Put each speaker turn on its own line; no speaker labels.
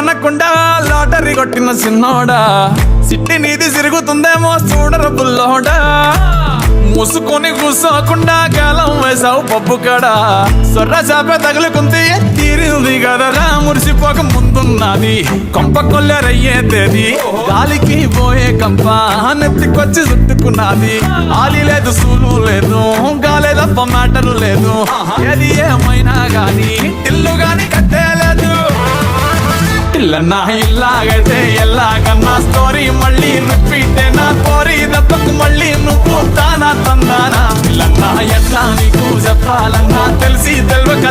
అనకుండా లాటరీ కొట్టిన సిన్నోడా సిట్టి నీది సిరుగుతుందేమో చూడర బుల్లోడా మూసుకొని కూసోకుండా కాలం వేసావు పప్పు కాడా సొర్ర చాప తగులుకుంది తీరింది కదరా మురిసిపోక ముందున్నది కొంప కొల్లెరయ్యే తేది గాలికి పోయే కంప నెత్తికొచ్చి చుట్టుకున్నది ఆలి లేదు సూలు లేదు గాలే తప్ప మ్యాటరు లేదు ఏది ఏమైనా గాని ఇల్లు గాని కట్టేలేదు ఇల్లన్నా ఇల్లాగైతే ఎల్లాగన్నా స్టోరీ మళ్ళీ రిపీట్ నా కోరి దెబ్బకు మళ్ళీ నువ్వు తానా తందానా ఇల్లన్నా ఎట్లా నీకు చెప్పాలన్నా తెలిసి తెలియక